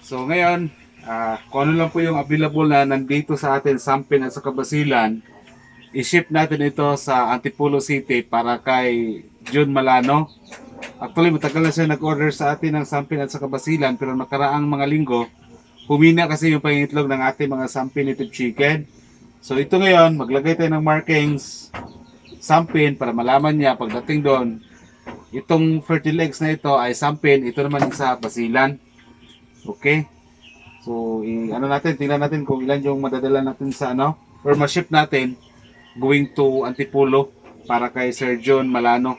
So ngayon, kung ano lang po yung available na nandito sa atin, Sampin at sa Basilan, i-ship natin ito sa Antipolo City para kay June Malano. Actually, matagal na siya nag-order sa atin ng Sampin at sa Basilan, pero nakaraang mga linggo, humina kasi yung pangitlog ng ating mga Sampin native chicken. So ito ngayon, maglagay tayo ng markings, Sampin, para malaman niya pagdating doon, itong fertile eggs na ito ay Sampin, ito naman sa Basilan. Okay? So, ano natin, tingnan natin kung ilan yung madadala natin sa or ma-ship natin going to Antipolo para kay Sir John Malano.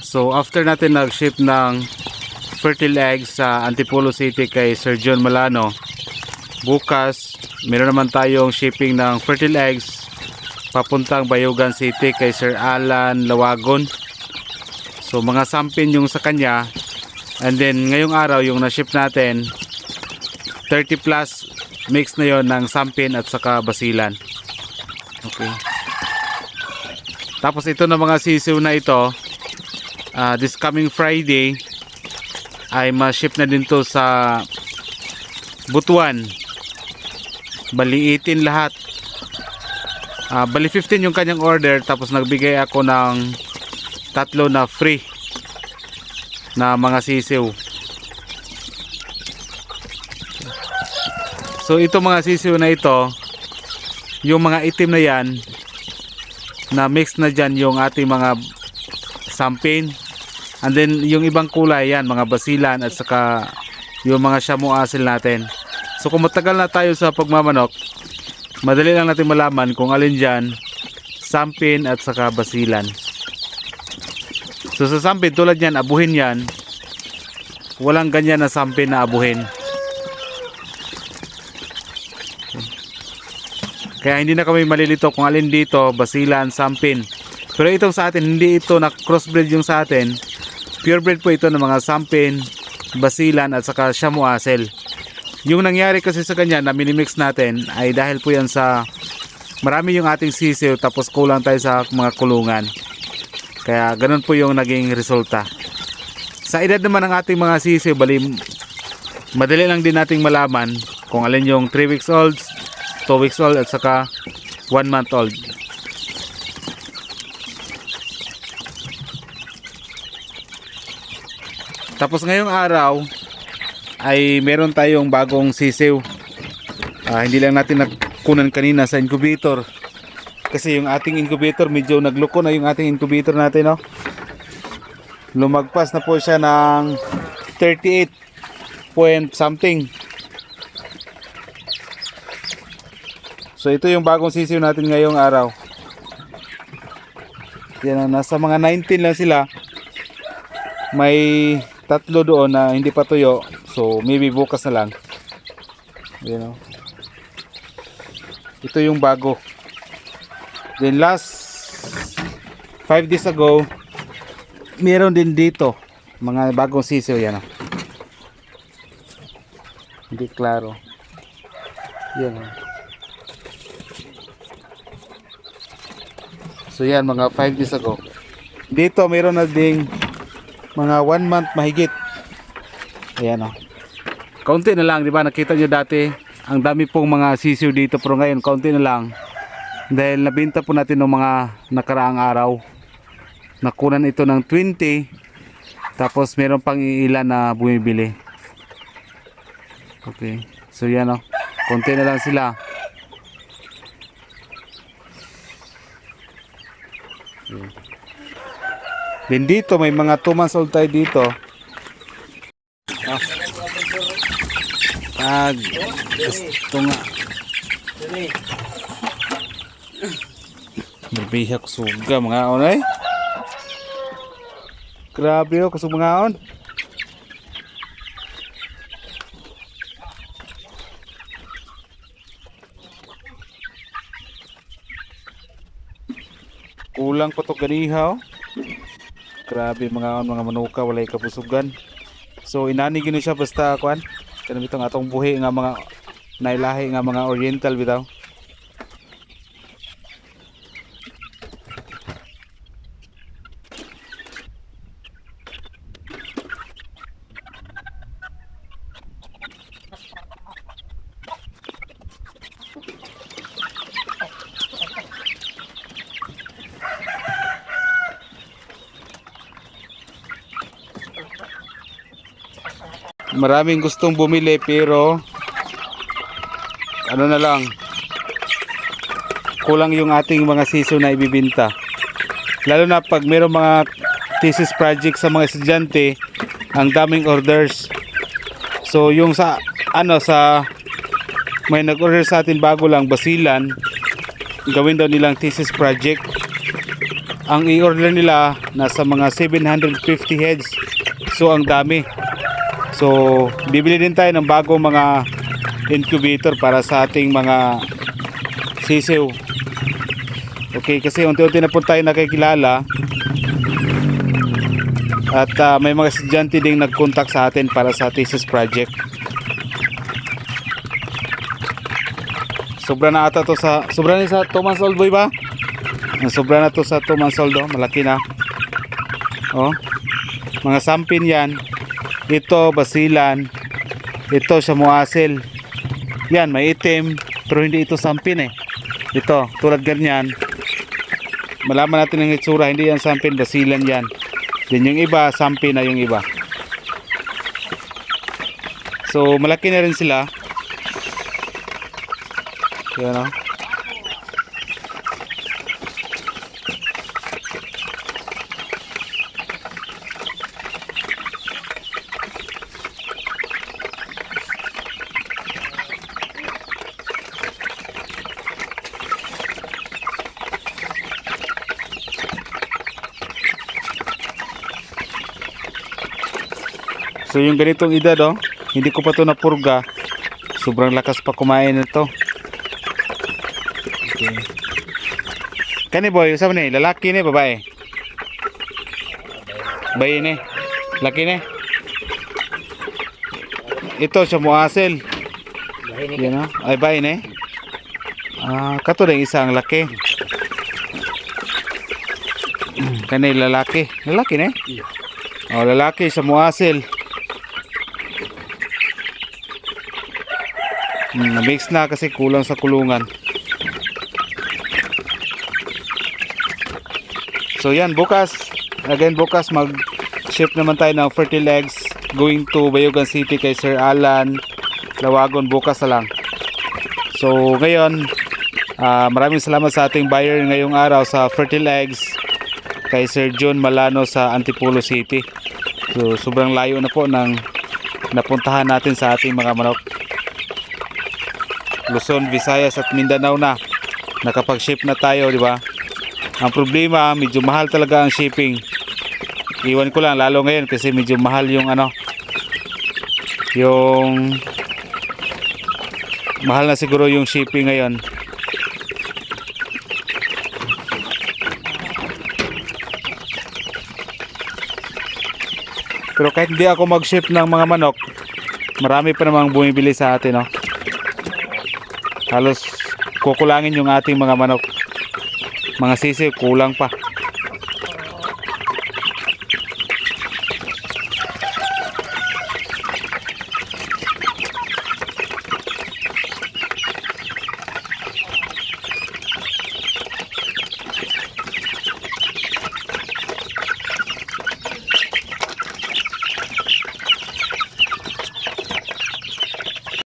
So after natin nag-ship ng fertile eggs sa Antipolo City kay Sir John Malano, bukas meron naman tayong shipping ng fertile eggs papuntang Bayugan City kay Sir Alan Lawagon. So mga sampin yung sa kanya, and then ngayong araw yung na-ship natin 30 plus mix na yon ng sampin at saka basilan. Okay. Tapos ito na mga sisiw na ito, this coming Friday ay ma-ship na din to sa Butuan. Bali 18 lahat. Bali 15 yung kanyang order, tapos nagbigay ako ng 3 na free na mga sisiw. So ito mga sisiw na ito, yung mga itim na yan, na mix na dyan yung ating mga sampin. And then yung ibang kulay yan, mga basilan at saka yung mga shamu asil natin. So kung matagal na tayo sa pagmamanok, madali lang natin malaman kung alin dyan sampin at saka basilan. So sa sampin, tulad yan, abuhin yan, walang ganyan na sampin na abuhin. Kaya hindi na kami malilito kung alin dito basilan, sampin. Pero itong sa atin, hindi ito na crossbreed yung sa atin. Purebred po ito ng mga sampin, basilan at saka shamu asel. Yung nangyari kasi sa kanya na minimix natin ay dahil po yan sa marami yung ating sisiw, tapos kulang tayo sa mga kulungan. Kaya ganun po yung naging resulta. Sa edad naman ng ating mga sisiw, bali madali lang din nating malaman kung alin yung 3 weeks old, 2 weeks old at saka 1 month old. Tapos ngayong araw ay meron tayong bagong sisiw. Hindi lang natin nakunan kanina sa incubator, kasi yung ating incubator medyo nagluko na yung ating incubator natin, no? Lumagpas na po siya ng 38 point something. So ito yung bagong sisiw natin ngayong araw. Yan, nasa mga 19 lang sila. May 3 doon na hindi pa tuyo, so maybe bukas na lang. You know, ito yung bago. Then last 5 days ago, meron din dito mga bagong sisiw yan. Hindi klaro. Yan. So yan, mga 5 days ago. Dito meron na ding mga 1 month mahigit. Ayan o. Kaunti na lang, di ba? Nakita nyo dati, ang dami pong mga sisiw dito. Pero ngayon, kaunti na lang. Dahil nabinta po natin ng mga nakaraang araw. Nakunan ito ng 20. Tapos meron pang ilan na bumibili. Okay. So yan o. Konti na lang sila. Okay. Then dito may mga 2 months old tayo dito. Gusto nga. Berbihak suga mga onay. Grabe o kusog mga on. Kulang pa to ganiha. Grabe mga manuka walay kapusugan. So inani gini siya basta kuan. Kanang bitong atong buhi nga mga nailahi nga mga oriental bitaw. Maraming gustong bumili pero ano na lang, kulang yung ating mga sisiw na ibibinta. Lalo na pag mayroong mga thesis project sa mga estudyante, ang daming orders. So yung sa may nag-order sa atin bago lang, Basilan, gawin daw nilang thesis project. Ang i-order nila nasa mga 750 heads. So ang dami. So, bibili din tayo ng bagong mga incubator para sa ating mga sisiw. Okay, kasi unti-unti na po tayo nakikilala. At may mga estudyante ding nag-contact sa atin para sa thesis project. Sobra na ata to sobra na sa 2 months old boy ba? Sobra na to sa 2 months old, oh. Malaki na. Oh. Mga sampin yan. Ito basilan, ito samuasil. Yan may itim pero hindi ito sampin eh. Ito tulad ganyan. Malaman natin ang itsura, hindi yan sampin, basilan yan. Then yung iba sampin na yung iba. So malaki na rin sila. Yan o. So yung ganitong edad oh, hindi ko pa to napurga. Sobrang lakas pa kumain nito. Okay. Kani boy, usap ni, lalaki ni babae? Bayi ni. Laki ni. Ito siya muasil. Yan oh. Ay bayi ni. Kato rin isang laki. Kani lalaki. Lalaki ni? Oh, lalaki siya muasil. Na-mix na kasi kulang sa kulungan. So yan, bukas mag-ship naman tayo ng fertile eggs going to Bayugan City kay Sir Alan Lawagon bukas na lang. So ngayon, maraming salamat sa ating buyer ngayong araw sa fertile eggs kay Sir John Malano sa Antipolo City. So sobrang layo na po ng napuntahan natin sa ating mga manok. Luzon, Visayas at Mindanao na nakapag-ship na tayo, di ba? Ang problema, medyo mahal talaga ang shipping. Iwan ko lang lalo ngayon kasi medyo mahal yung mahal na siguro yung shipping ngayon. Pero kahit hindi ako mag-ship ng mga manok, marami pa namang bumibili sa atin, no? Halos kukulangin yung ating mga manok. Mga sisiw, kulang pa.